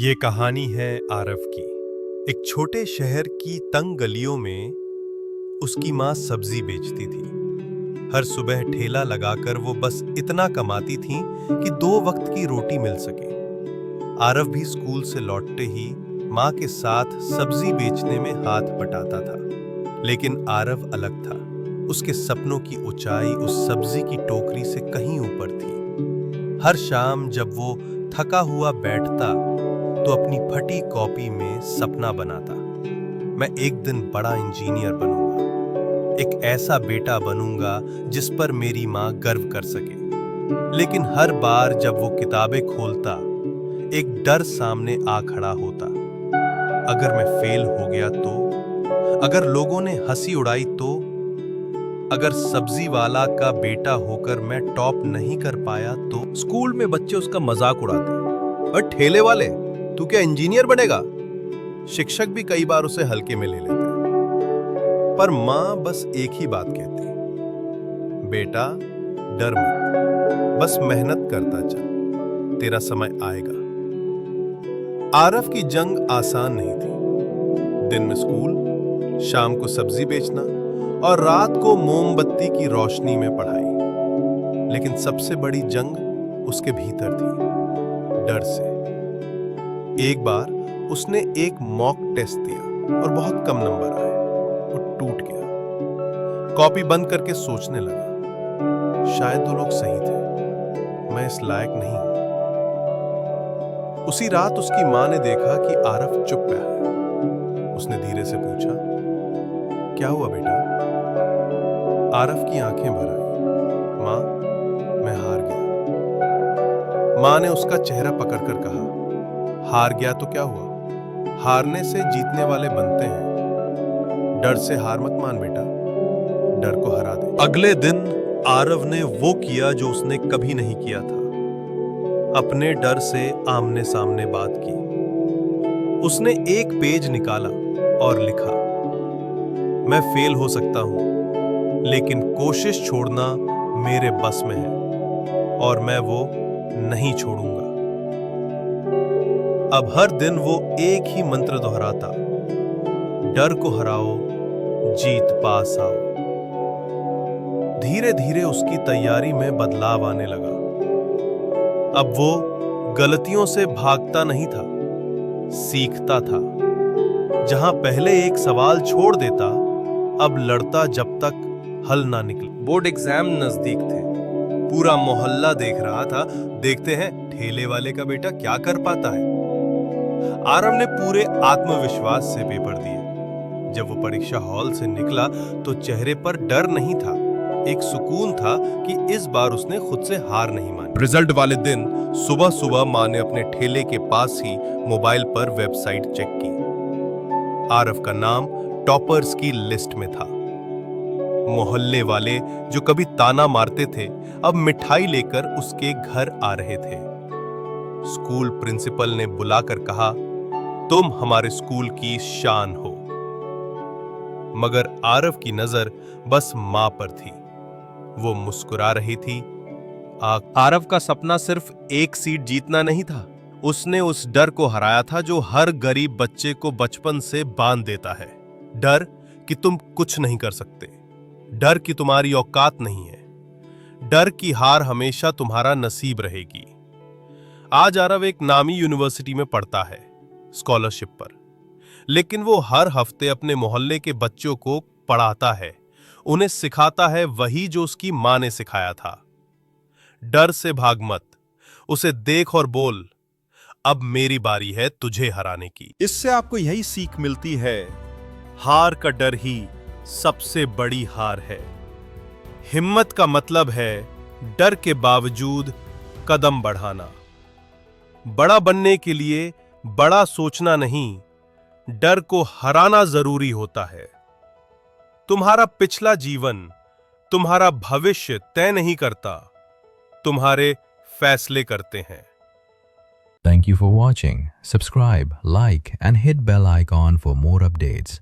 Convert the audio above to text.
ये कहानी है आरव की। एक छोटे शहर की तंग गलियों में उसकी माँ सब्जी बेचती थी। हर सुबह ठेला लगाकर वो बस इतना कमाती थी कि 2 वक्त की रोटी मिल सके। आरव भी स्कूल से लौटते ही माँ के साथ सब्जी बेचने में हाथ बटाता था। लेकिन आरव अलग था। उसके सपनों की ऊंचाई उस सब्जी की टोकरी से कहीं ऊपर थी। हर शाम जब वो थका हुआ बैठता तो अपनी फटी कॉपी में सपना बनाता, मैं एक दिन बड़ा इंजीनियर बनूंगा, एक ऐसा बेटा बनूंगा जिस पर मेरी माँ गर्व कर सके। लेकिन हर बार जब वो किताबें खोलता, एक डर सामने आ खड़ा होता। अगर मैं फेल हो गया तो, अगर लोगों ने हंसी उड़ाई तो, अगर सब्जी वाला का बेटा होकर मैं टॉप नहीं कर पाया तो। स्कूल में बच्चे उसका मजाक उड़ाते, और ठेले वाले, तू क्या इंजीनियर बनेगा? शिक्षक भी कई बार उसे हल्के में ले लेते। पर मां बस एक ही बात कहती, बेटा डर मत, बस मेहनत करता चल, तेरा समय आएगा। आरव की जंग आसान नहीं थी। दिन में स्कूल, शाम को सब्जी बेचना और रात को मोमबत्ती की रोशनी में पढ़ाई। लेकिन सबसे बड़ी जंग उसके भीतर थी, डर से। एक बार उसने एक मॉक टेस्ट दिया और बहुत कम नंबर आए। वो टूट गया। कॉपी बंद करके सोचने लगा, शायद वो लोग सही थे, मैं इस लायक नहीं हूं। उसी रात उसकी मां ने देखा कि आरव चुप है। उसने धीरे से पूछा, क्या हुआ बेटा? आरव की आंखें भर आई। मां, मैं हार गया। मां ने उसका चेहरा पकड़कर कहा, हार गया तो क्या हुआ? हारने से जीतने वाले बनते हैं। डर से हार मत मान बेटा, डर को हरा दे। अगले दिन आरव ने वो किया जो उसने कभी नहीं किया था। अपने डर से आमने सामने बात की। उसने एक पेज निकाला और लिखा, मैं फेल हो सकता हूं, लेकिन कोशिश छोड़ना मेरे बस में है और मैं वो नहीं छोड़ूंगा। अब हर दिन वो एक ही मंत्र दोहराता, डर को हराओ, जीत पास आओ। धीरे धीरे उसकी तैयारी में बदलाव आने लगा। अब वो गलतियों से भागता नहीं था, सीखता था। जहां पहले एक सवाल छोड़ देता, अब लड़ता जब तक हल ना निकले। बोर्ड एग्जाम नजदीक थे। पूरा मोहल्ला देख रहा था, देखते हैं ठेले वाले का बेटा क्या कर पाता है। आरव ने पूरे आत्मविश्वास से पेपर दिए। जब वो परीक्षा हॉल से निकला तो चेहरे पर डर नहीं था, एक सुकून था कि इस बार उसने खुद से हार नहीं मानी। रिजल्ट वाले दिन सुबह सुबह मां ने अपने ठेले के पास ही मोबाइल पर वेबसाइट चेक की। आरव का नाम टॉपर्स की लिस्ट में था। मोहल्ले वाले जो कभी ताना मारते थे, अब मिठाई लेकर उसके घर आ रहे थे। स्कूल प्रिंसिपल ने बुलाकर कहा, तुम हमारे स्कूल की शान हो। मगर आरव की नजर बस मां पर थी। वो मुस्कुरा रही थी। आरव का सपना सिर्फ एक सीट जीतना नहीं था। उसने उस डर को हराया था जो हर गरीब बच्चे को बचपन से बांध देता है। डर कि तुम कुछ नहीं कर सकते, डर कि तुम्हारी औकात नहीं है, डर कि हार हमेशा तुम्हारा नसीब रहेगी। आज आरव एक नामी यूनिवर्सिटी में पढ़ता है, स्कॉलरशिप पर। लेकिन वो हर हफ्ते अपने मोहल्ले के बच्चों को पढ़ाता है, उन्हें सिखाता है वही जो उसकी मां ने सिखाया था। डर से भाग मत, उसे देख और बोल, अब मेरी बारी है तुझे हराने की। इससे आपको यही सीख मिलती है, हार का डर ही सबसे बड़ी हार है। हिम्मत का मतलब है डर के बावजूद कदम बढ़ाना। बड़ा बनने के लिए बड़ा सोचना नहीं, डर को हराना जरूरी होता है। तुम्हारा पिछला जीवन तुम्हारा भविष्य तय नहीं करता, तुम्हारे फैसले करते हैं। Thank you for watching. Subscribe, like, and hit bell icon for more updates.